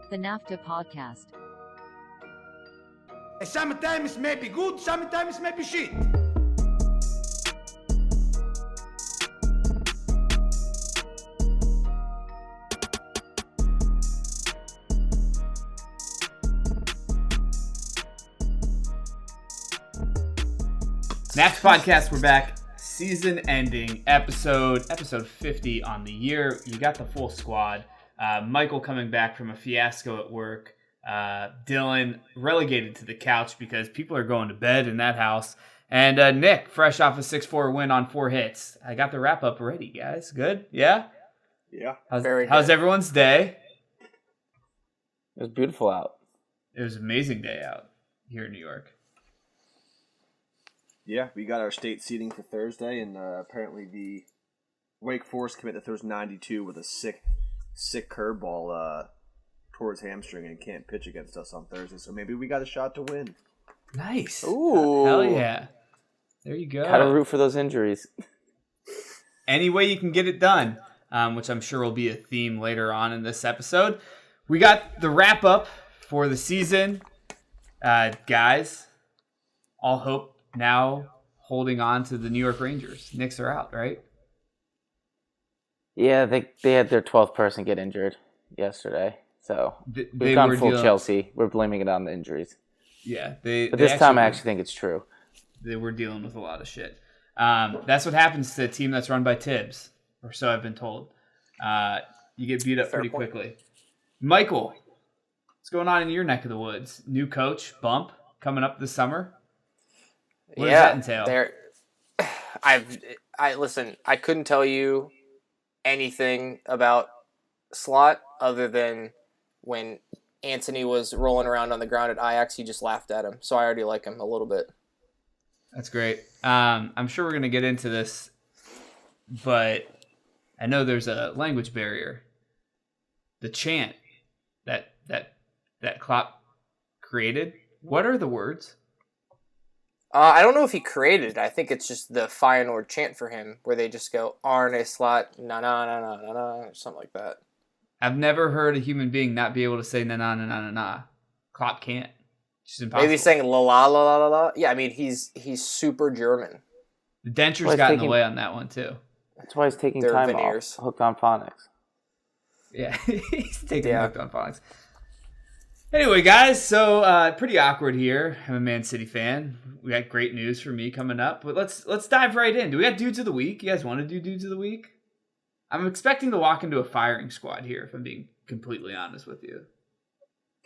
the NAFTAA Podcast. Sometimes it may be good, sometimes it may be shit. NAFTAA Podcast, we're back. Season ending episode 50 on the year. You got the full squad. Michael coming back from a fiasco at work. Dylan relegated to the couch because people are going to bed in that house. And Nick, fresh off a 6-4 win on 4 hits. I got the wrap up ready, guys. Good? Yeah? Yeah. How's everyone's day? It was beautiful out. It was an amazing day out here in New York. Yeah, we got our state seating for Thursday, and apparently the Wake Forest commit that throws 92 with a sick curveball towards hamstring and can't pitch against us on Thursday. So maybe we got a shot to win. Nice. Ooh. Hell yeah. There you go. Gotta root for those injuries. Any way you can get it done, which I'm sure will be a theme later on in this episode. We got the wrap up for the season. Guys, all hope now holding on to the New York Rangers. Knicks are out, right? Yeah, they had their 12th person get injured yesterday. So we've gone full Chelsea. We're blaming it on the injuries. Yeah. But this time I actually think it's true. They were dealing with a lot of shit. That's what happens to a team that's run by Tibbs, or so I've been told. You get beat up pretty quickly. Michael, what's going on in your neck of the woods? New coach, bump, coming up this summer? What does that entail? Listen, I couldn't tell you anything about Slot other than when Anthony was rolling around on the ground at Ajax, he just laughed at him. So I already like him a little bit. That's great. I'm sure we're going to get into this, but I know there's a language barrier. The chant that Klopp created, what are the words? I don't know if he created it. I think it's just the Feyenoord chant for him, where they just go, Arne Slot, na-na-na-na-na-na, or something like that. I've never heard a human being not be able to say na-na-na-na-na-na. Klopp can't. It's just impossible. Maybe saying la-la-la-la-la. Yeah, I mean, he's super German. The dentures got in the way on that one, too. That's why he's taking time off. Hooked on phonics. Yeah, he's taking hooked on phonics. Anyway, guys, so pretty awkward here. I'm a Man City fan. We got great news for me coming up, but let's dive right in. Do we got Dudes of the Week? You guys want to do Dudes of the Week? I'm expecting to walk into a firing squad here, if I'm being completely honest with you.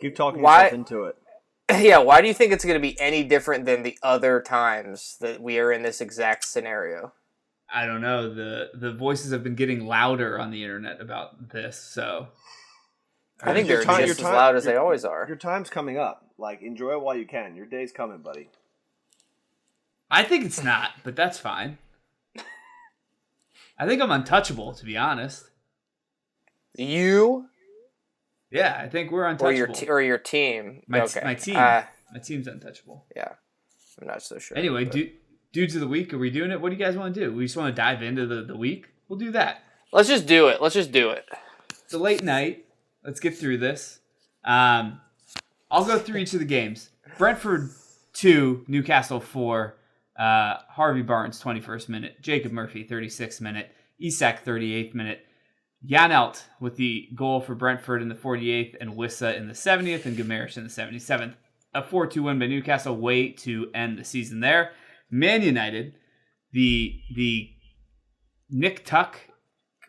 Keep talking yourself into it. Yeah, why do you think it's going to be any different than the other times that we are in this exact scenario? I don't know. The voices have been getting louder on the internet about this, so I think they're just as loud as they always are. Your time's coming up. Like, enjoy it while you can. Your day's coming, buddy. I think it's not, but that's fine. I think I'm untouchable, to be honest. You? Yeah, I think we're untouchable. Or your team. My team. My team's untouchable. Yeah, I'm not so sure. Anyway, Dudes of the Week, are we doing it? What do you guys want to do? We just want to dive into the week? We'll do that. Let's just do it. It's a late night. Let's get through this. I'll go through each of the games. Brentford 2, Newcastle 4. Harvey Barnes, 21st minute. Jacob Murphy, 36th minute. Isak, 38th minute. Janelt with the goal for Brentford in the 48th, and Wissa in the 70th, and Gamarish in the 77th. A 4-2 win by Newcastle, way to end the season there. Man United, the Nick Tuck.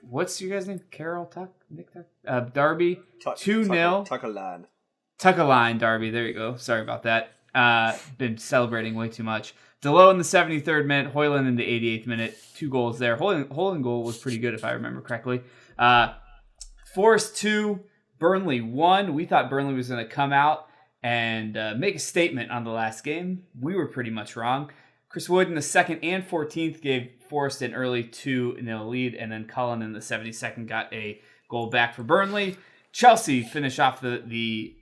What's your guys' name? Carol Tuck? Nick Tuck? Derby. 2-0. Tuck-a-line Derby. There you go. Sorry about that. Been celebrating way too much. Delo in the 73rd minute. Højlund in the 88th minute. 2 goals there. Højlund goal was pretty good if I remember correctly. Forest 2. Burnley 1. We thought Burnley was going to come out and make a statement on the last game. We were pretty much wrong. Chris Wood in the 2nd and 14th gave Forest an early 2-0 lead, and then Cullen in the 72nd got a goal back for Burnley. Chelsea finished off the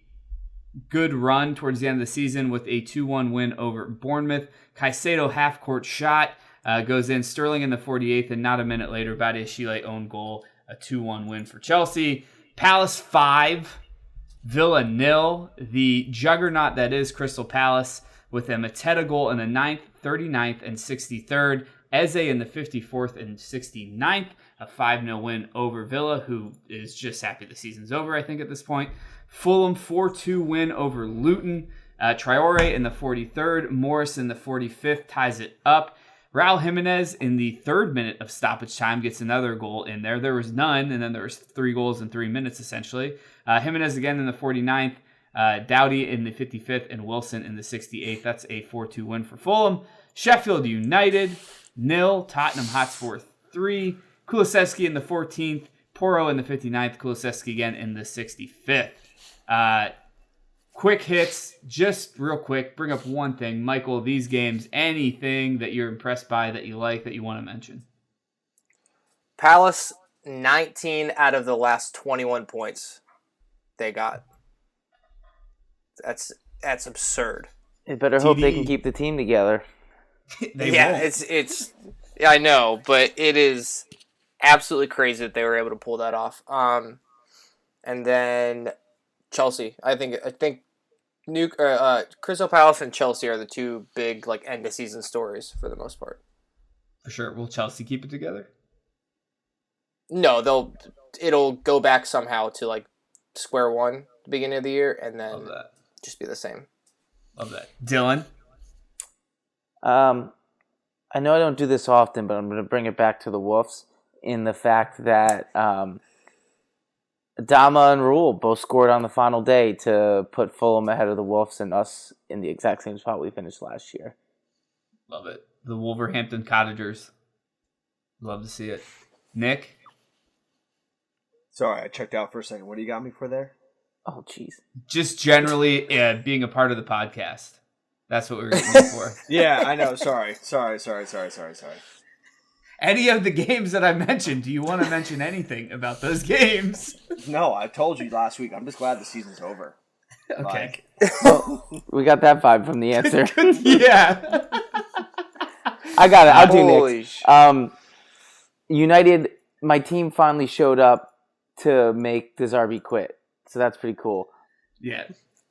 good run towards the end of the season with a 2-1 win over Bournemouth. Caicedo half-court shot goes in. Sterling in the 48th, and not a minute later, Badiashile own goal, a 2-1 win for Chelsea. Palace 5, Villa 0. The juggernaut that is Crystal Palace with a Mateta goal in the 9th, 39th, and 63rd. Eze in the 54th and 69th. A 5-0 win over Villa, who is just happy the season's over, I think, at this point. Fulham 4-2 win over Luton. Traore in the 43rd. Morris in the 45th ties it up. Raul Jimenez in the 3rd minute of stoppage time gets another goal in there. There was none, and then there was 3 goals in 3 minutes, essentially. Jimenez again in the 49th. Doughty in the 55th, and Wilson in the 68th. That's a 4-2 win for Fulham. Sheffield United 0. Tottenham Hotspur 3. Kulusevski in the 14th. Porro in the 59th. Kulusevski again in the 65th. Quick hits, just real quick. Bring up one thing. Michael, these games, anything that you're impressed by, that you like, that you want to mention? Palace, 19 out of the last 21 points they got. That's absurd. You better hope they can keep the team together. It's I know, but it is absolutely crazy that they were able to pull that off. And then Chelsea. I think Crystal Palace and Chelsea are the two big end of season stories for the most part. For sure. Will Chelsea keep it together? No, it'll go back somehow to square one at the beginning of the year, and then just be the same. Love that. Dylan? I know I don't do this often, but I'm going to bring it back to the Wolves in the fact that Adama and Rule both scored on the final day to put Fulham ahead of the Wolves and us in the exact same spot we finished last year. Love it. The Wolverhampton Cottagers. Love to see it. Nick? Sorry, I checked out for a second. What do you got me for there? Oh, jeez. Just generally being a part of the podcast. That's what we were getting for. Yeah, I know. Sorry. Any of the games that I mentioned, do you want to mention anything about those games? No, I told you last week. I'm just glad the season's over. Okay. Well, we got that vibe from the answer. Yeah. I got it. I'll do next. United, my team finally showed up to make De Zerbi quit. So that's pretty cool. Yeah.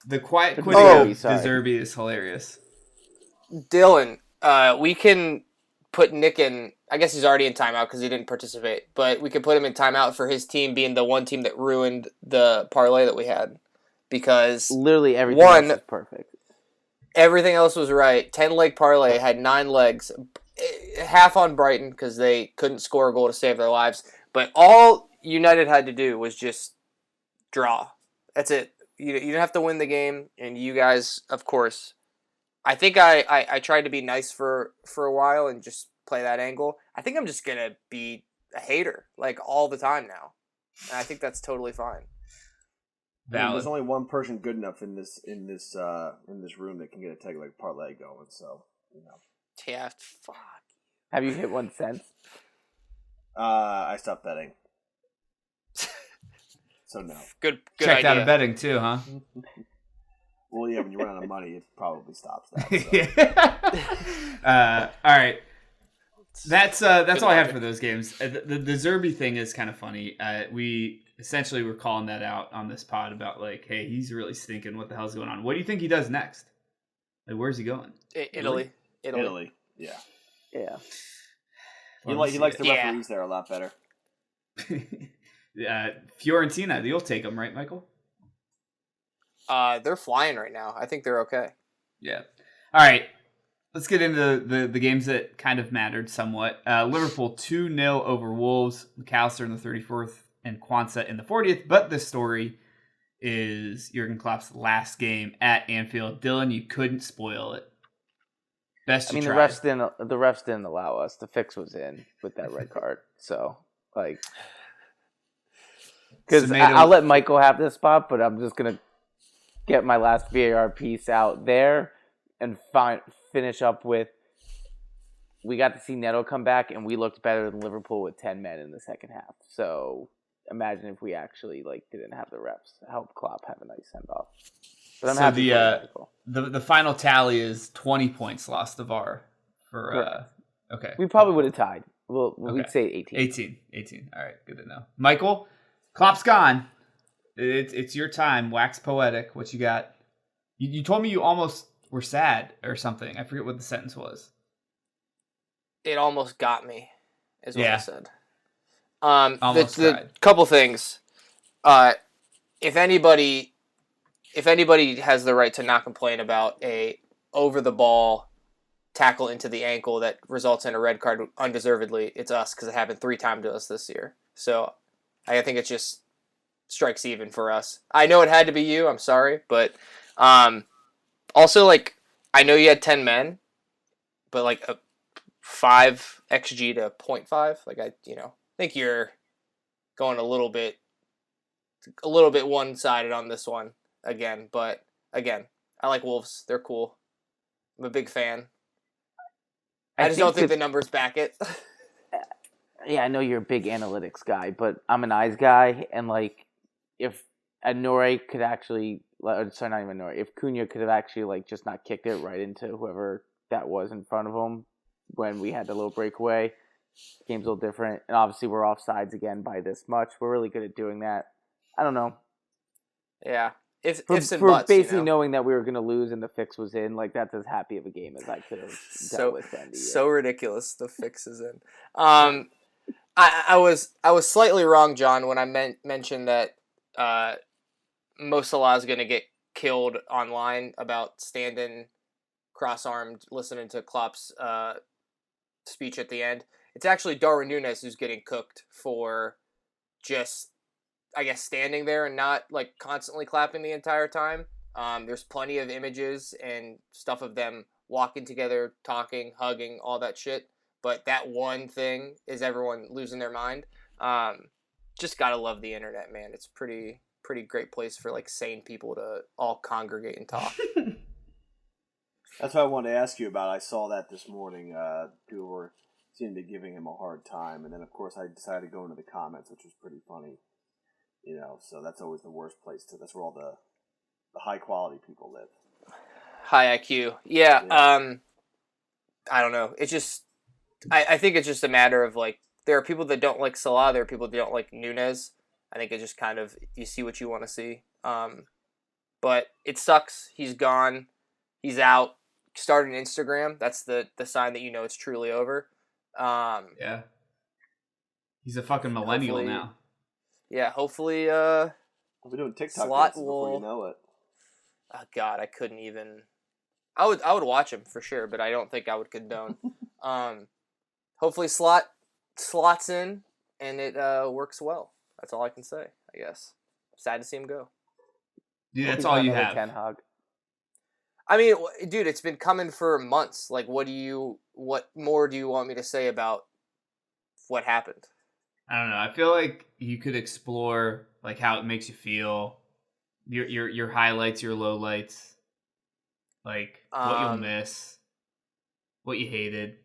The quiet quitting of De Zerbi is hilarious. Dylan, we can put Nick in. I guess he's already in timeout because he didn't participate. But we could put him in timeout for his team being the one team that ruined the parlay that we had. Because literally everything else is perfect. Everything else was right. 10-leg parlay had 9 legs. Half on Brighton because they couldn't score a goal to save their lives. But all United had to do was just draw. That's it. You didn't have to win the game, and you guys, of course. I think I tried to be nice for a while and just play that angle. I think I'm just gonna be a hater all the time now, and I think that's totally fine. There's only one person good enough in this room that can get a tag-leg parlay going. So Yeah, fuck. Have you hit one since? I stopped betting. So no. Good Checked idea. out of betting too, huh? Well, yeah, when you run out of money, it probably stops that. So. All right. That's all I had for those games. The Zerbi thing is kind of funny. We essentially were calling that out on this pod about hey, he's really stinking. What the hell's going on? What do you think he does next? Where's he going? Italy. Yeah. Yeah. He likes the referees there a lot better. Fiorentina, you'll take them, right, Michael? They're flying right now. I think they're okay. Yeah. All right. Let's get into the games that kind of mattered somewhat. Liverpool 2-0 over Wolves. McAllister in the 34th and Quansah in the 40th. But the story is Jurgen Klopp's last game at Anfield. Dylan, you couldn't spoil it. Best you tried. The refs didn't allow us. The fix was in with that red card. So, because I'll let Michael have this spot, but I'm just going to get my last VAR piece out there and finish up with, we got to see Neto come back, and we looked better than Liverpool with 10 men in the second half. So imagine if we actually didn't have the reps. Help Klopp have a nice send-off. But I'm happy for Michael. The final tally is 20 points lost to VAR. Okay. We probably would have tied. We'd say 18. 18. All right, good to know. Michael, Klopp's gone. It's your time. Wax poetic. What you got? You told me you almost were sad or something. I forget what the sentence was. It almost got me, is what I said. Almost cried. Couple things. If anybody has the right to not complain about a over the ball tackle into the ankle that results in a red card undeservedly, it's us, because it happened 3 times to us this year. So I think it just strikes even for us. I know it had to be you. I'm sorry, but also, like, I know you had 10 men, but like a 5 xG to 0.5. Like, I think you're going a little bit one-sided on this one again. But again, I like Wolves. They're cool. I'm a big fan. I just don't think the numbers back it. Yeah, I know you're a big analytics guy, but I'm an eyes guy, and like if Nore could actually, sorry, not even Nore, if Cunha could have actually like just not kicked it right into whoever that was in front of him when we had the little breakaway, game's a little different. And obviously we're offsides again by this much. We're really good at doing that. I don't know. Yeah. Ifs and for buts, basically knowing that we were going to lose and the fix was in, like that's as happy of a game as I could have dealt with. So ridiculous. The fix is in. I was slightly wrong, John, when I mentioned that Mo Salah is going to get killed online about standing cross-armed listening to Klopp's speech at the end. It's actually Darwin Núñez who's getting cooked for just, I guess, standing there and not like constantly clapping the entire time. There's plenty of images and stuff of them walking together, talking, hugging, all that shit. But that one thing is everyone losing their mind. Just gotta love the internet, man. It's pretty great place for like sane people to all congregate and talk. That's what I wanted to ask you about. I saw that this morning. People seemed to be giving him a hard time, and then of course I decided to go into the comments, which was pretty funny. So that's always the worst place to. That's where all the high quality people live. High IQ, yeah. I don't know. It's just, I think it's just a matter of like there are people that don't like Salah, there are people that don't like Núñez. I think it just kind of you see what you want to see. But it sucks. He's gone. He's out. Started an Instagram. That's the sign that you know it's truly over. Yeah. He's a fucking millennial now. Yeah, hopefully we'll be doing TikTok Slot before you know it. Oh God, I couldn't even. I would watch him for sure, but I don't think I would condone. Hopefully slots in and it works well. That's all I can say, I guess. Sad to see him go. Dude, that's all you have. Ten Hag. I mean, dude, it's been coming for months. Like, what more do you want me to say about what happened? I don't know. I feel like you could explore like how it makes you feel, your highlights, your lowlights, like what you'll miss, what you hated,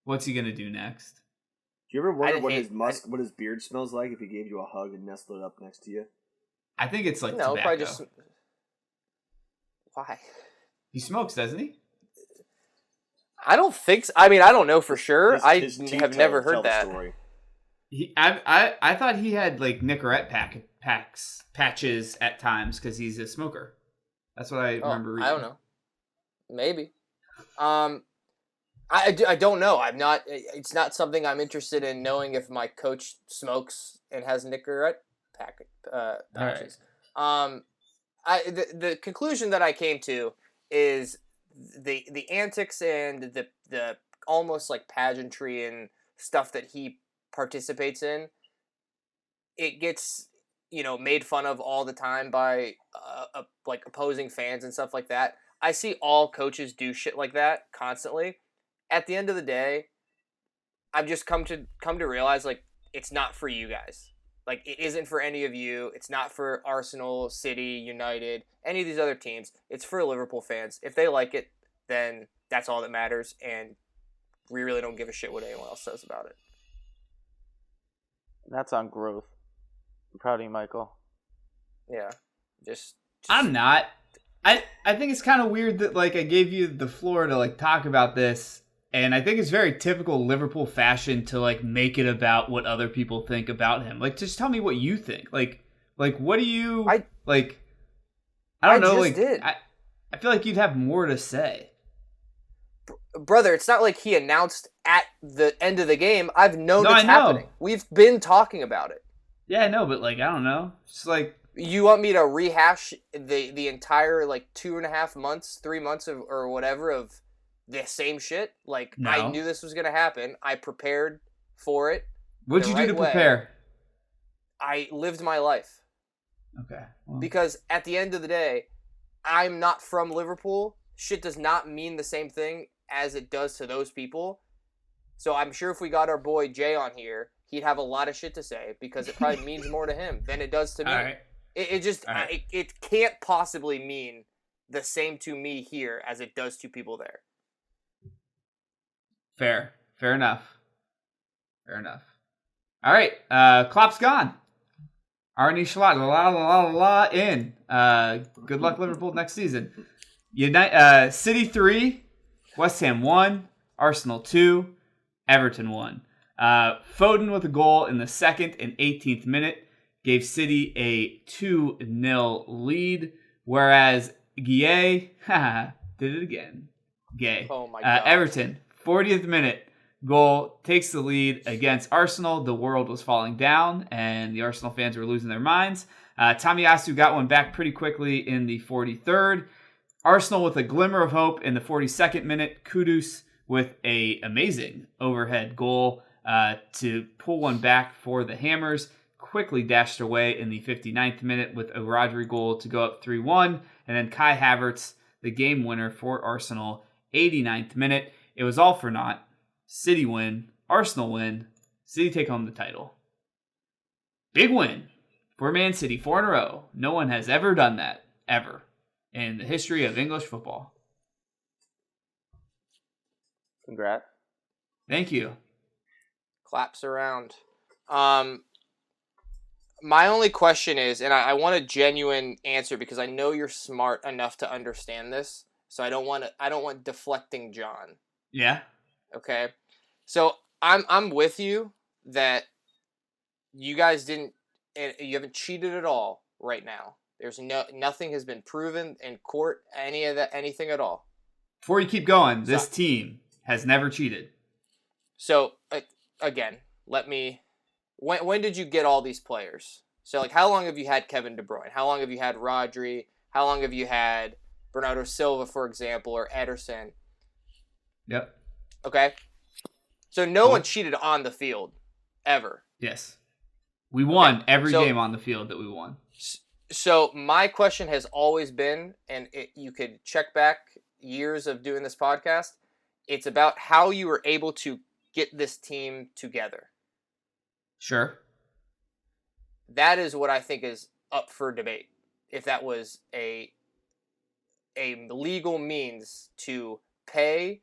what's he gonna do next. Do you ever wonder what his beard smells like if he gave you a hug and nestled up next to you? I think it's like no, tobacco. Probably just. Why? He smokes, doesn't he? I don't think so. I mean, I don't know for sure. His I have never heard that. I thought he had like Nicorette patches at times because he's a smoker. That's what I remember reading. I don't know. Maybe. I don't know. I'm not. It's not something I'm interested in knowing if my coach smokes and has Nicorette patches. Right. The conclusion that I came to is the antics and the almost like pageantry and stuff that he participates in. It gets made fun of all the time by like opposing fans and stuff like that. I see all coaches do shit like that constantly. At the end of the day, I've just come to realize like it's not for you guys. Like, it isn't for any of you. It's not for Arsenal, City, United, any of these other teams. It's for Liverpool fans. If they like it, then that's all that matters, and we really don't give a shit what anyone else says about it. That's on growth. I'm proud of you, Michael. Yeah. Just I'm not. I think it's kind of weird that, like, I gave you the floor to, like, talk about this, and I think it's very typical Liverpool fashion to, like, make it about what other people think about him. Like, just tell me what you think. Like, Like, what do you I like? I don't know. just Like, did. I feel like you'd have more to say. Brother, it's not like he announced at the end of the game. I've known No, it's I know. happening. We've been talking about it. Yeah, I know, but like, I don't know. It's like, You want me to rehash the entire like 2.5 months, 3 months of or whatever of the same shit? Like No. I knew this was gonna happen. I prepared for it. what'd the you do right to way. prepare? I lived my life. Okay. Well, Because at the end of the day, I'm not from Liverpool. Shit does not mean the same thing as it does to those people. So I'm sure if we got our boy Jay on here, he'd have a lot of shit to say because it probably means more to him than it does to me. all right. It just All right. it can't possibly mean the same to me here as it does to people there. Fair enough. All right. Klopp's gone. Arne Slot, la in. Good luck, Liverpool, next season. City 3, West Ham 1, Arsenal 2, Everton 1. Foden with a goal in the 2nd and 18th minute gave City a 2-0 lead, whereas Gueye did it again. Gay. Oh my god. Everton, 40th minute goal, takes the lead against Arsenal. The world was falling down, and the Arsenal fans were losing their minds. Tomiyasu got one back pretty quickly in the 43rd. Arsenal with a glimmer of hope in the 42nd minute. Kudus with a amazing overhead goal to pull one back for the Hammers. Quickly dashed away in the 59th minute with a Rodri goal to go up 3-1. And then Kai Havertz, the game winner for Arsenal, 89th minute. It was all for naught. City win. Arsenal win. City take home the title. Big win for Man City, 4 in a row. No one has ever done that, ever, in the history of English football. Congrats. Thank you. Claps around. My only question is, and I want a genuine answer because I know you're smart enough to understand this, so I don't want deflecting John. Yeah. Okay, so I'm with you that you guys you haven't cheated at all right now. There's nothing has been proven in court, anything at all. Before you keep going, this team has never cheated. So again, when did you get all these players? So like, how long have you had Kevin De Bruyne? How long have you had Rodri? How long have you had Bernardo Silva, for example, or Ederson? Yep. Okay. So no one cheated on the field, ever. Yes. We won every game on the field that we won. So my question has always been, and you could check back years of doing this podcast, it's about how you were able to get this team together. Sure. That is what I think is up for debate. If that was a legal means to pay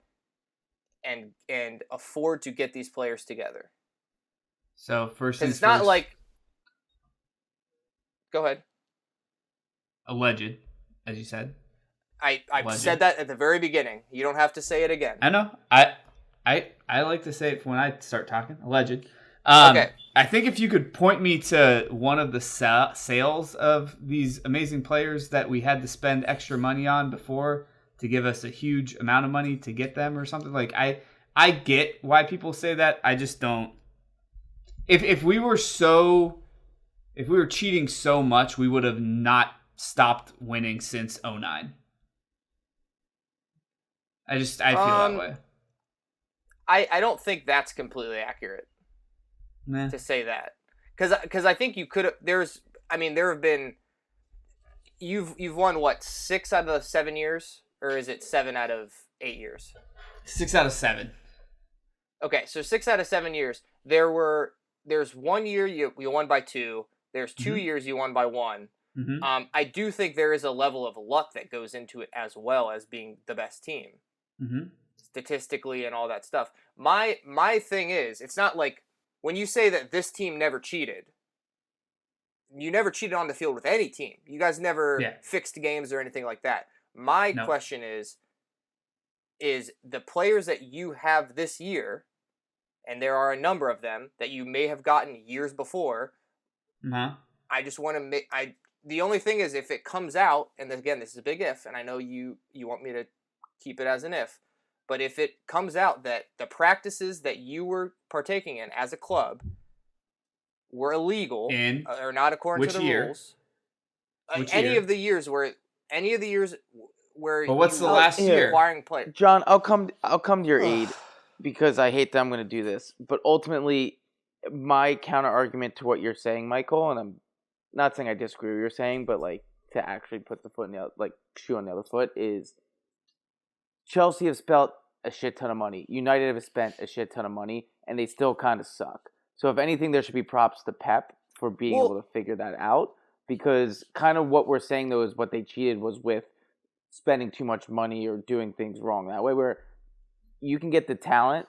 and afford to get these players together. So first, because it's not first, like. Go ahead. Alleged, as you said. I've said that at the very beginning. You don't have to say it again. I know. I like to say it when I start talking. Alleged. Okay. I think if you could point me to one of the sales of these amazing players that we had to spend extra money on before to give us a huge amount of money to get them or something, like I get why people say that. I just don't. If we were cheating so much, we would have not stopped winning since 2009. I feel that way. I don't think that's completely accurate. Nah. To say that, because I think you could have. There have been. You've won what, 6 out of 7 years, or is it 7 out of 8 years? 6 out of 7. Okay, so 6 out of 7 years. There's 1 year you won by 2. There's 2 years you won by 1. Mm-hmm. I do think there is a level of luck that goes into it as well as being the best team, statistically and all that stuff. My thing is, it's not like. When you say that this team never cheated, you never cheated on the field with any team. You guys never fixed games or anything like that. My question is the players that you have this year, and there are a number of them that you may have gotten years before, I just want to make the only thing is if it comes out, and again, this is a big if, and I know you want me to keep it as an if, but if it comes out that the practices that you were partaking in as a club were illegal or not according to the rules, any of the years where but what's the last year acquiring players, John, I'll come to your aid because I hate that I'm going to do this, but ultimately my counter argument to what you're saying, Michael, and I'm not saying I disagree with what you're saying, but like to actually put the foot in the shoe on the other foot is Chelsea have spent a shit ton of money. United have spent a shit ton of money, and they still kind of suck. So if anything, there should be props to Pep for being able to figure that out, because kind of what we're saying though is what they cheated was with spending too much money or doing things wrong that way, where you can get the talent,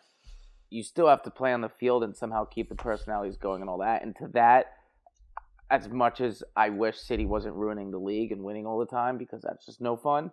you still have to play on the field and somehow keep the personalities going and all that. And to that, as much as I wish City wasn't ruining the league and winning all the time, because that's just no fun,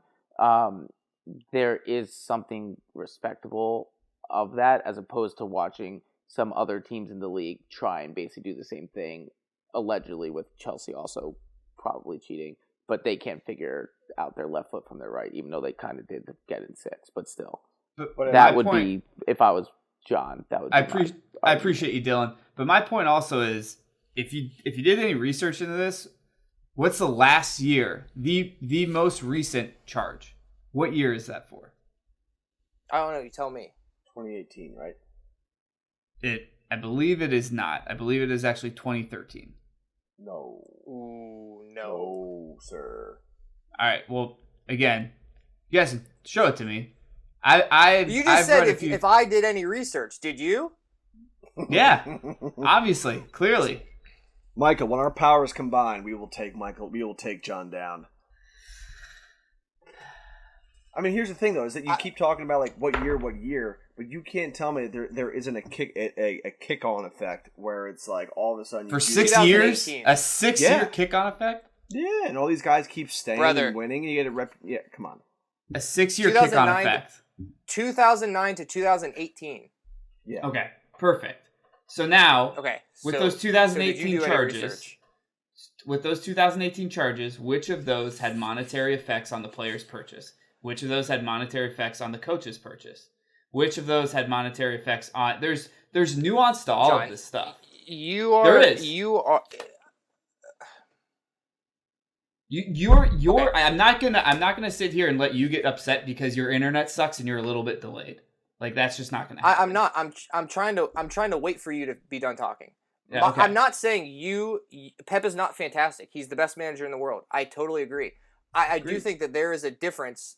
there is something respectable of that, as opposed to watching some other teams in the league try and basically do the same thing, allegedly with Chelsea also probably cheating, but they can't figure out their left foot from their right, even though they kind of did get in 6, but still. But that would be, if I was John, that would be I appreciate you, Dylan. But my point also is, if you did any research into this, what's the last year, the most recent charge? What year is that for? I don't know. You tell me. 2018, right? I believe it is not. I believe it is actually 2013. No. Ooh, no. No, sir. All right. Well, again, you guys can show it to me. You just said if I did any research, did you? Yeah. Obviously, clearly. Michael, when our powers combine, we will take John down. I mean, here's the thing, though, is that you keep talking about like what year, but you can't tell me there isn't a kick-on effect where it's like all of a sudden for 6 years, a 6-year kick-on effect. Yeah, and all these guys keep staying and winning, and you get a rep. Yeah, come on, a 6-year kick-on effect. 2009 to 2018. Yeah. Okay. Perfect. So now, with those 2018 charges, which of those had monetary effects on the player's purchase? Which of those had monetary effects on the coach's purchase? Which of those had monetary effects on? There's nuance to all of this stuff. You're I'm not gonna sit here and let you get upset because your internet sucks and you're a little bit delayed. Like, that's just not gonna happen. I'm not. I'm trying to wait for you to be done talking. Yeah, okay. I'm not saying Pep is not fantastic. He's the best manager in the world. I totally agree. I do think that there is a difference.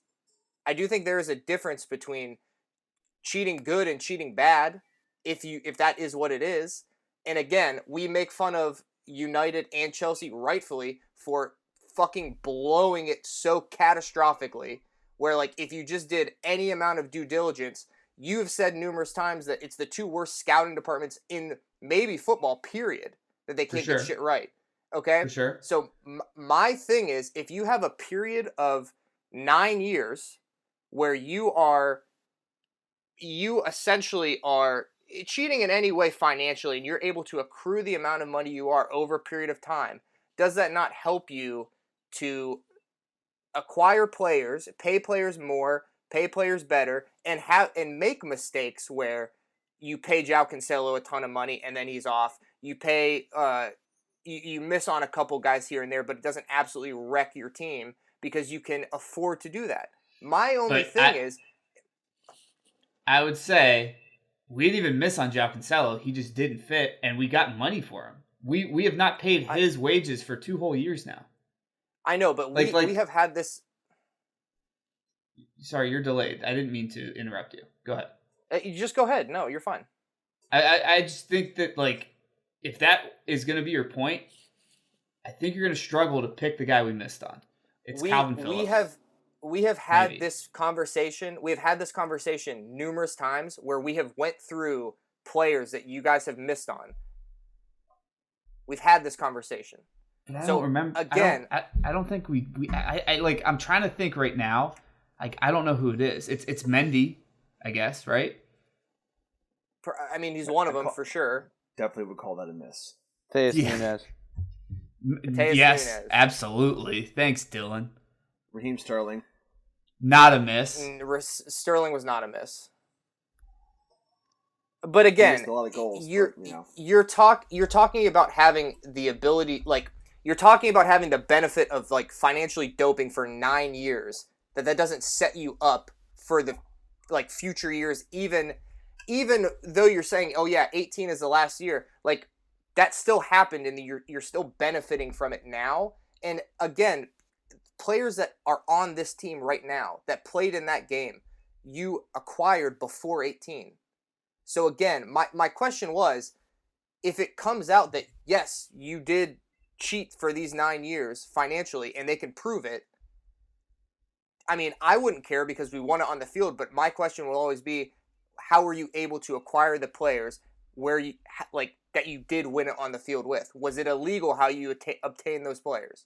I do think there is a difference between cheating good and cheating bad, if that is what it is. And again, we make fun of United and Chelsea rightfully for fucking blowing it so catastrophically, where like if you just did any amount of due diligence, you have said numerous times that it's the two worst scouting departments in maybe football, period, that they can't get shit right. Okay? For sure. So my thing is, if you have a period of 9 years where you essentially are cheating in any way financially, and you're able to accrue the amount of money you are over a period of time, does that not help you to acquire players, pay players more, pay players better, and make mistakes where you pay João Cancelo a ton of money and then he's off. You pay you miss on a couple guys here and there, but it doesn't absolutely wreck your team because you can afford to do that. My only thing is, I would say we didn't even miss on João Cancelo. He just didn't fit, and we got money for him. We have not paid his wages for 2 whole years now. I know, but we have had this. Sorry, you're delayed. I didn't mean to interrupt you. Go ahead. You just go ahead. No, you're fine. I just think that, like, if that is going to be your point, I think you're going to struggle to pick the guy we missed on. It's Calvin Phillips. We have had this conversation. We have had this conversation numerous times where we have went through players that you guys have missed on. We've had this conversation. But I don't remember. Again, I don't think I'm trying to think right now. Like, I don't know who it is. It's Mendy, I guess, right? I mean, he's one of them for sure. Definitely would call that a miss. Nunez. Mateus Yes, Nunes. absolutely. Thanks, Dylan. Raheem Sterling. Not a miss. Sterling was not a miss. But again, Missed a lot of goals, you're but, you know. you're talking about having the ability, like you're talking about having the benefit of like financially doping for 9 years. That doesn't set you up for the like future years. Even though you're saying, oh yeah, 18 is the last year, like that still happened, and you're still benefiting from it now. And again, players that are on this team right now that played in that game, you acquired before 18. So again, my question was, if it comes out that, yes, you did cheat for these 9 years financially and they can prove it, I mean, I wouldn't care because we won it on the field, but my question will always be, how were you able to acquire the players where you like that you did win it on the field with? Was it illegal how you obtained those players?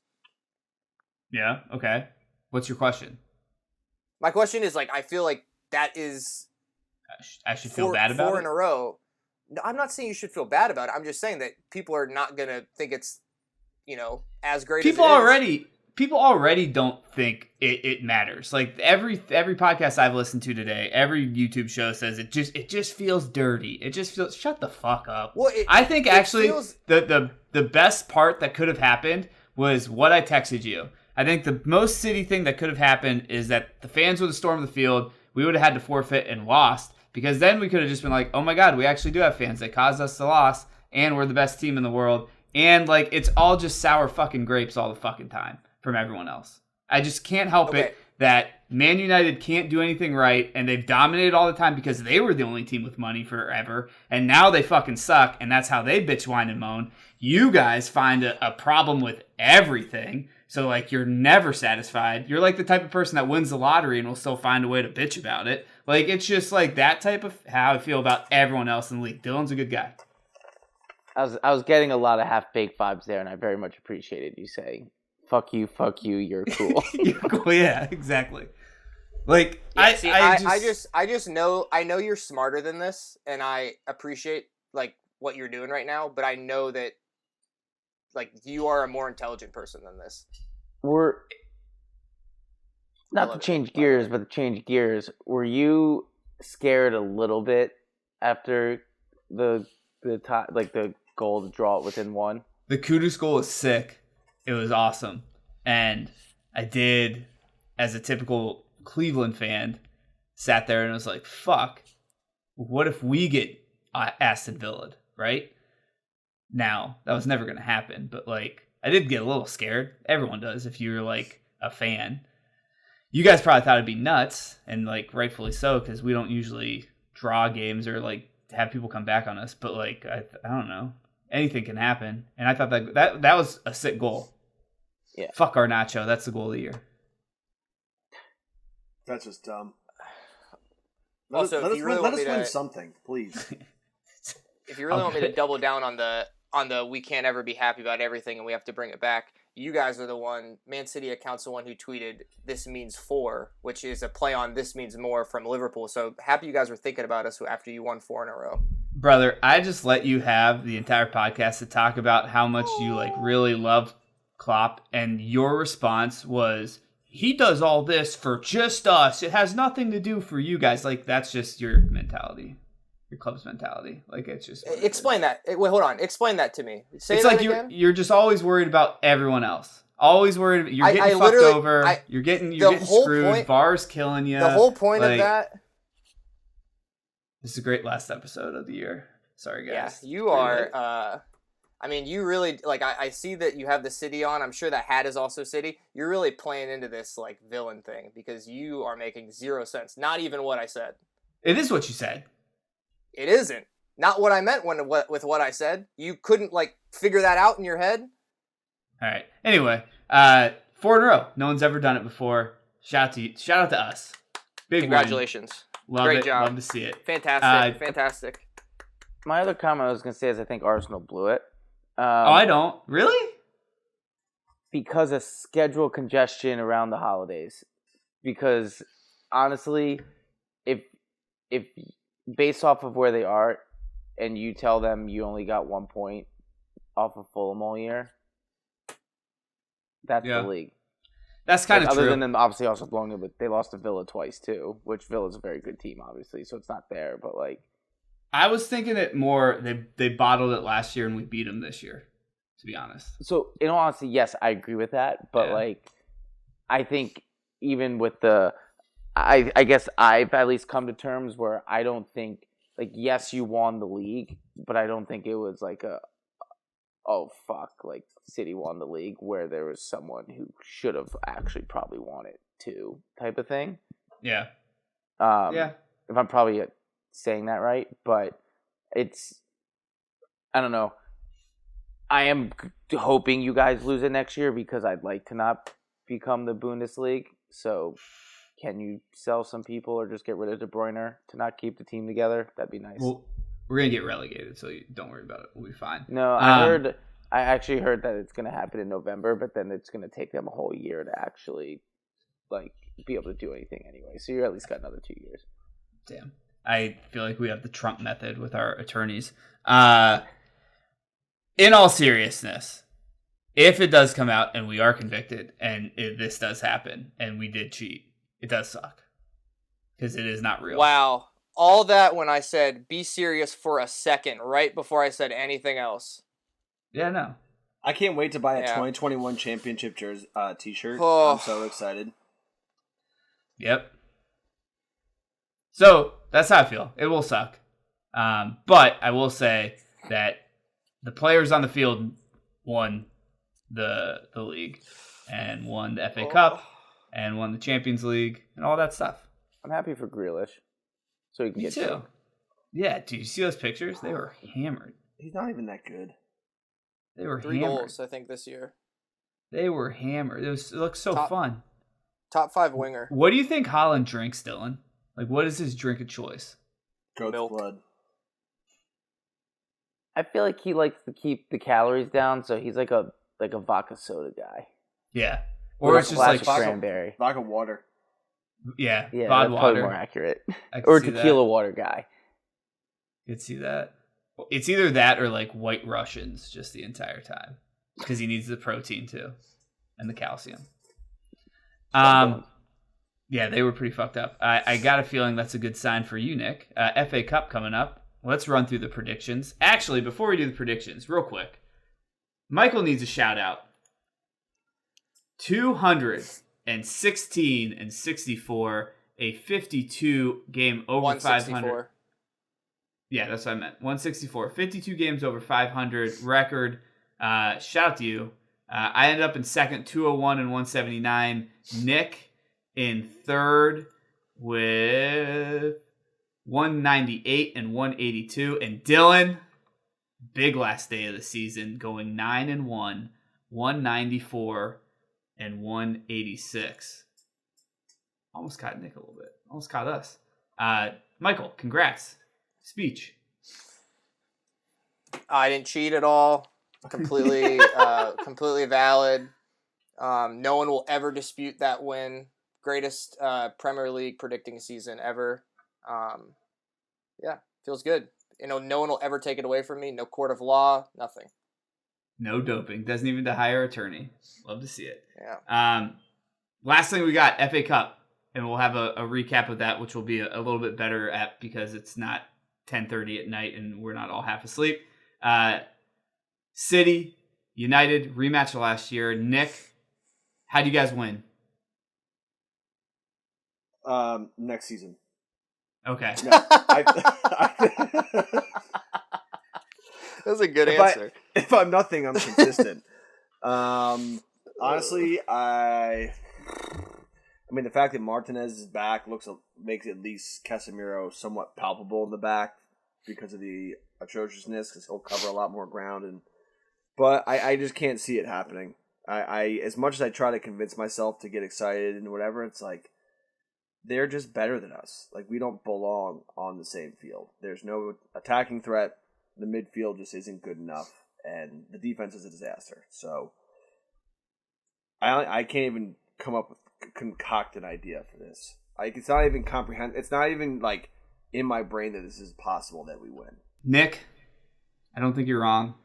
Yeah, okay. What's your question? My question is, like, I feel like that is... I should feel bad about it? 4 in a row. No, I'm not saying you should feel bad about it. I'm just saying that people are not going to think it's, as great as it is. People already don't think it matters. Like every podcast I've listened to today, every YouTube show says it just feels dirty. It just feels, shut the fuck up. Well, I think actually the best part that could have happened was what I texted you. I think the most City thing that could have happened is that the fans would have stormed the field. We would have had to forfeit and lost, because then we could have just been like, oh my God, we actually do have fans. They caused us the loss, and we're the best team in the world. And like, it's all just sour fucking grapes all the fucking time from everyone else. I just can't help it that Man United can't do anything right, and they've dominated all the time because they were the only team with money forever, and now they fucking suck, and that's how they bitch, whine, and moan. You guys find a problem with everything, so like you're never satisfied. You're like the type of person that wins the lottery and will still find a way to bitch about it. Like, it's just like that type of how I feel about everyone else in the league. Dylan's a good guy. I was getting a lot of half-baked vibes there, and I very much appreciated you saying, fuck you, you're cool. You're cool, yeah, exactly. Like, yeah, I just know you're smarter than this, and I appreciate like what you're doing right now, but I know that like you are a more intelligent person than this. We're not to change gears, but to change gears. Were you scared a little bit after the goal to draw it within one? The Kudus goal was sick. It was awesome. And I did, as a typical Cleveland fan, sat there and was like, fuck, what if we get Aston Villa'd, right? Now, that was never going to happen, but like, I did get a little scared. Everyone does if you're like a fan. You guys probably thought it'd be nuts, and like rightfully so, because we don't usually draw games or like have people come back on us, but like, I don't know. Anything can happen. And I thought that was a sick goal. Yeah. Fuck Garnacho. That's the goal of the year. That's just dumb. Let us win something, please. If you really want me to double down on the we can't ever be happy about everything and we have to bring it back, you guys are the one, Man City account's the one who tweeted "This means 4," which is a play on "This means more" from Liverpool. So happy you guys were thinking about us after you won 4 in a row. Brother, I just let you have the entire podcast to talk about how much you like really love Klopp, and your response was, he does all this for just us. It has nothing to do for you guys. Like, that's just your mentality. Your club's mentality. Like, it's just... Explain that. Wait, hold on. Explain that to me. It's like you're just always worried about everyone else. Always worried. You're getting fucked over. You're getting screwed. VAR's killing you. The whole point of that... This is a great last episode of the year. Sorry, guys. Yeah, you are... I mean, you really... Like, I see that you have the City on. I'm sure that hat is also City. You're really playing into this, like, villain thing because you are making zero sense. Not even what I said. It is what you said. It isn't. Not what I meant with what I said. You couldn't, like, figure that out in your head? All right. Anyway, 4 in a row. No one's ever done it before. Shout out to us. Big Congratulations. Win. Love Great it. job. Love to see it. Fantastic. Fantastic. My other comment I was going to say is I think Arsenal blew it. I don't. Really? Because of schedule congestion around the holidays. Because, honestly, if based off of where they are, and you tell them you only got 1 point off of Fulham all year, That's the league. That's kind of true. Other than them obviously also blowing it, but they lost to Villa twice too, which Villa's a very good team, obviously, so it's not there. But like, I was thinking it more. They bottled it last year and we beat them this year. To be honest. So in all honesty, yes, I agree with that. But like, I think even with I guess I've at least come to terms where I don't think like yes, you won the league, but I don't think it was like oh fuck, like City won the league where there was someone who should have actually probably won it too, type of thing. Yeah. If I'm probably saying that right, but I don't know. I am hoping you guys lose it next year because I'd like to not become the Bundesliga. So can you sell some people or just get rid of De Bruyne to not keep the team together? That'd be nice. Well, we're going to get relegated, so don't worry about it. We'll be fine. No, I actually heard that it's going to happen in November, but then it's going to take them a whole year to actually like be able to do anything anyway. So you at least got another 2 years. Damn. I feel like we have the Trump method with our attorneys. In all seriousness, if it does come out and we are convicted and this does happen and we did cheat, it does suck. Because it is not real. Wow. All that when I said be serious for a second, right before I said anything else. Yeah, no. I can't wait to buy a 2021 championship jersey t-shirt. Oh. I'm so excited. Yep. So, that's how I feel. It will suck. But I will say that the players on the field won the league and won the FA Cup and won the Champions League and all that stuff. I'm happy for Grealish. So he can get too. Yeah, do you see those pictures? They were hammered. He's not even that good. They were 3 hammered. goals, I think, this year. They were hammered. It looked so fun. Top 5 winger. What do you think Haaland drinks, Dylan? Like, what is his drink of choice? Goat's Milk. blood. I feel like he likes to keep the calories down, so he's like a vodka soda guy. Yeah. Or it's just like cranberry. Vodka water. Yeah, that's water. probably more accurate. Or tequila water guy. You'd see that. It's either that or like White Russians just the entire time because he needs the protein too and the calcium. Yeah, they were pretty fucked up. I got a feeling that's a good sign for you, Nick. FA Cup coming up. Let's run through the predictions. Actually, before we do the predictions, real quick, Michael needs a shout out. 216 and 64, a 52 game over 500. Yeah, that's what I meant. 164, 52 games over 500 record. Shout out to you. I ended up in second, 201 and 179. Nick in third with 198 and 182. And Dylan, big last day of the season, going 9-1, 194 and 186. Almost caught Nick a little bit. Almost caught us. Michael, congrats. Speech. I didn't cheat at all. Completely valid. No one will ever dispute that win. Greatest Premier League predicting season ever. Yeah, feels good. You know, no one will ever take it away from me. No court of law, nothing. No doping. Doesn't even to hire attorney. Love to see it. Yeah. Last thing we got, FA Cup. And we'll have a recap of that, which will be a little bit better at because it's not 10:30 at night and we're not all half asleep. City, United, rematch last year. Nick, how do you guys win? Next season. Okay. No, That's a good answer. If I'm nothing, I'm consistent. Honestly, I mean, the fact that Martinez is back makes at least Casemiro somewhat palpable in the back because of the atrociousness, because he'll cover a lot more ground. But I just can't see it happening. I as much as I try to convince myself to get excited and whatever, it's like they're just better than us. Like, we don't belong on the same field. There's no attacking threat. The midfield just isn't good enough, and the defense is a disaster. So I can't even come up with concoct an idea for this. Like, it's not even It's not even like in my brain that this is possible that we win. Nick, I don't think you're wrong.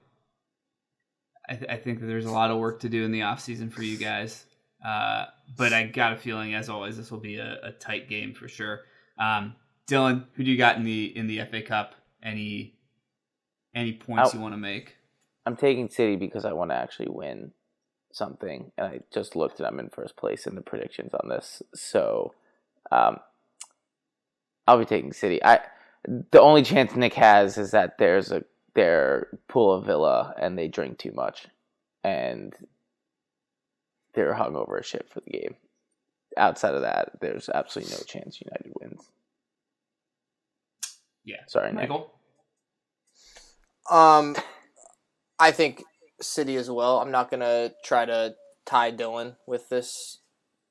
I think that there's a lot of work to do in the offseason for you guys. But I got a feeling, as always, this will be a tight game for sure. Dylan, who do you got in the FA Cup? Any points you want to make? I'm taking City because I want to actually win something, and I just looked and I'm in first place in the predictions on this. So I'll be taking City. The only chance Nick has is that their pull a Villa and they drink too much, and they're hungover as shit for the game. Outside of that, there's absolutely no chance United wins. Yeah. Sorry, Michael? Nick. I think City as well. I'm not going to try to tie Dylan with this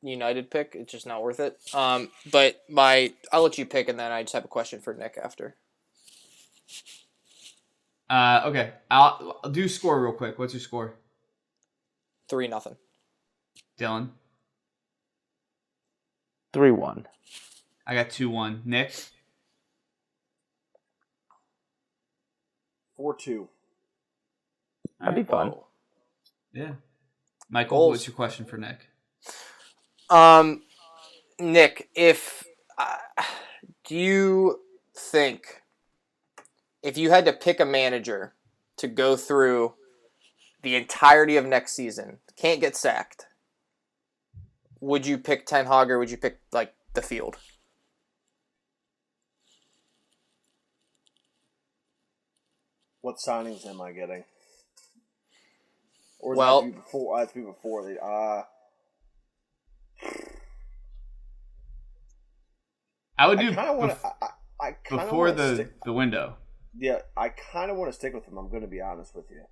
United pick. It's just not worth it. But I'll let you pick, and then I just have a question for Nick after. Okay. I'll do score real quick. What's your score? 3-0. Dylan? 3-1. I got 2-1. Nick? 4-2. That'd be fun. Yeah. Michael, Goals. what's your question for Nick? Nick, do you think if you had to pick a manager to go through the entirety of next season, can't get sacked, would you pick Ten Hag or would you pick the field? What signings am I getting? Or Well, that before? I have to be before they. I would do I kind of want to. I kind of before the window. Yeah, I kind of want to stick with him. I'm going to be honest with you.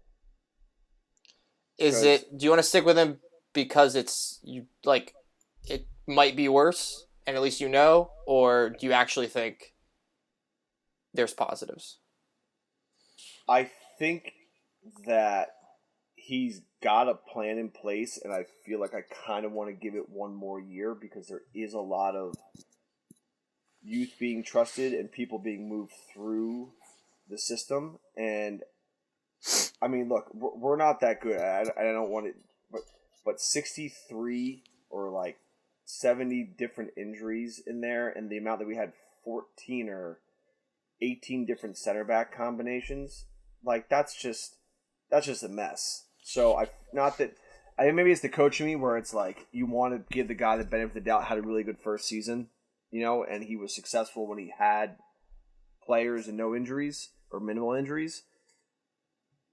Do you want to stick with him because it might be worse and at least you know, or do you actually think there's positives? I think that he's got a plan in place, and I feel like I kind of want to give it one more year because there is a lot of youth being trusted and people being moved through the system. And I mean, look, we're not that good. I don't want it, but 63 or 70 different injuries in there, and the amount that we had 14 or 18 different center back combinations, that's just a mess. So maybe it's the coach in me where it's you want to give the guy the benefit of the doubt, had a really good first season, and he was successful when he had players and no injuries or minimal injuries.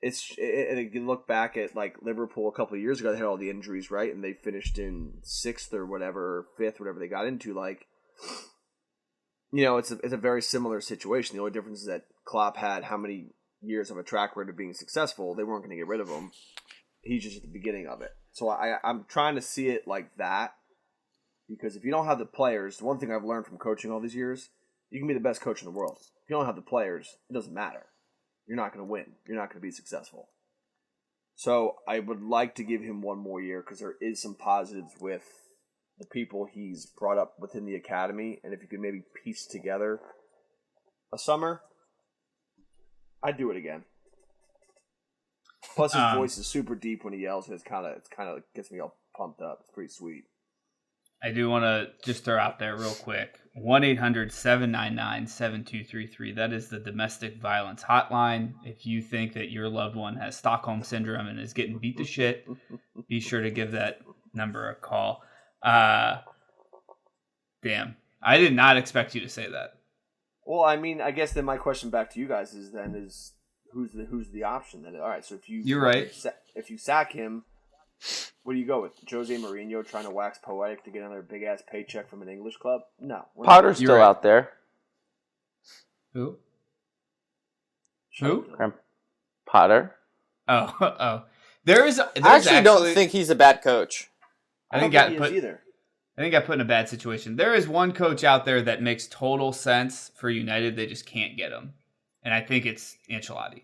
And you look back at Liverpool a couple of years ago, they had all the injuries, right? And they finished in 6th or whatever, or 5th, whatever they got into. It's a very similar situation. The only difference is that Klopp had how many years of a track record of being successful. They weren't going to get rid of him. He's just at the beginning of it. So I'm trying to see it like that, because if you don't have the players, the one thing I've learned from coaching all these years, you can be the best coach in the world. If you don't have the players, it doesn't matter. You're not going to win. You're not going to be successful. So I would like to give him one more year because there is some positives with the people he's brought up within the academy. And if you could maybe piece together a summer, I'd do it again. Plus his voice is super deep when he yells, and it's kind of gets me all pumped up. It's pretty sweet. I do want to just throw out there real quick, 1-800-799-7233. That is the domestic violence hotline. If you think that your loved one has Stockholm Syndrome and is getting beat to shit, be sure to give that number a call. Damn. I did not expect you to say that. Well, I mean, I guess then my question back to you guys is who's the option then? All right, so You're right. If you sack him, what do you go with? Jose Mourinho trying to wax poetic to get another big ass paycheck from an English club? No. Potter's still out there. Who? Potter. Oh. I actually don't think he's a bad coach. I don't think he is either. I think I put in a bad situation. There is one coach out there that makes total sense for United. They just can't get him. And I think it's Ancelotti.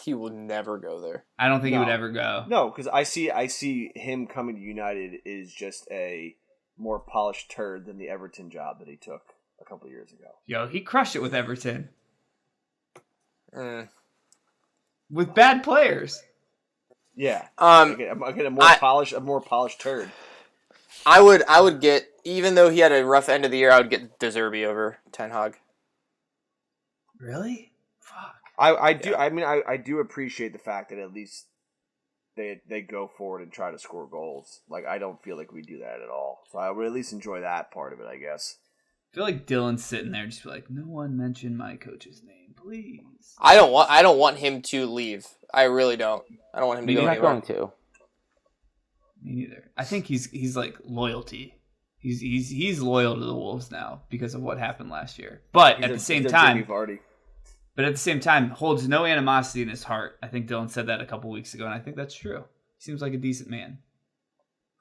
He will never go there. I don't think he would ever go. No, because I see him coming to United is just a more polished turd than the Everton job that he took a couple of years ago. Yo, he crushed it with Everton. with bad players. Yeah. I get a more polished turd. I would get, even though he had a rough end of the year, I would get De Zerbi over Ten Hag. Really? Fuck. I do. I mean, I do appreciate the fact that at least they go forward and try to score goals. Like, I don't feel like we do that at all. So I would at least enjoy that part of it, I guess. I feel like Dylan's sitting there just be like, no one mention my coach's name, please. I don't want him to leave. I really don't. I don't want him to go He's not anywhere. going to. Me neither. I think he's like loyalty. He's loyal to the Wolves now because of what happened last year. But at the same time, holds no animosity in his heart. I think Dylan said that a couple weeks ago, and I think that's true. He seems like a decent man.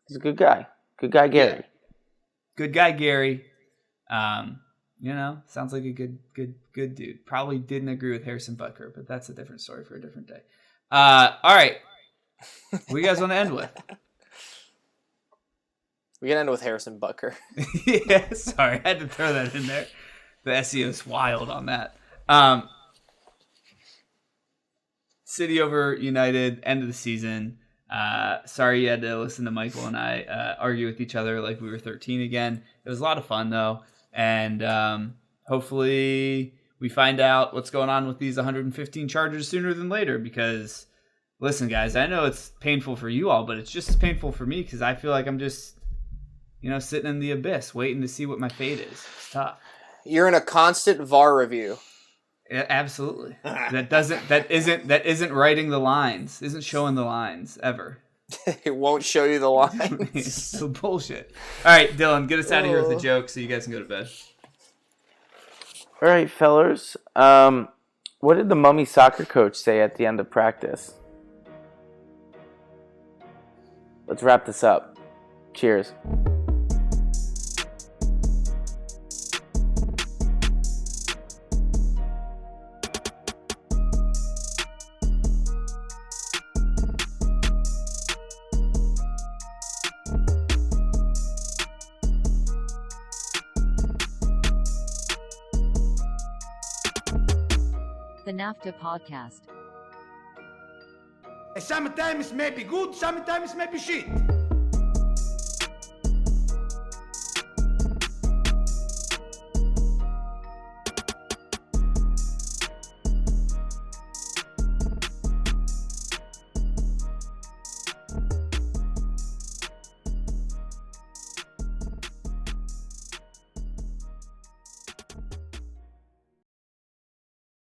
He's a good guy. Good guy, Gary. Yeah. Good guy, Gary. Sounds like a good dude. Probably didn't agree with Harrison Butker, but that's a different story for a different day. All right. What do you guys want to end with? We can end with Harrison Butker. Yeah, sorry. I had to throw that in there. The SEO's wild on that. City over United, end of the season. Sorry you had to listen to Michael and I argue with each other like we were 13 again. It was a lot of fun, though. And hopefully we find out what's going on with these 115 charges sooner than later. Because, listen, guys, I know it's painful for you all, but it's just as painful for me because I feel like I'm just, sitting in the abyss waiting to see what my fate is. It's tough. You're in a constant VAR review. Yeah, absolutely. That isn't writing the lines, isn't showing the lines ever. It won't show you the lines. It's so bullshit. All right, Dylan, get us out of here with a joke so you guys can go to bed. All right, fellers. What did the mummy soccer coach say at the end of practice? Let's wrap this up. Cheers. The NAFTAA Podcast. Sometimes maybe good, sometimes maybe shit.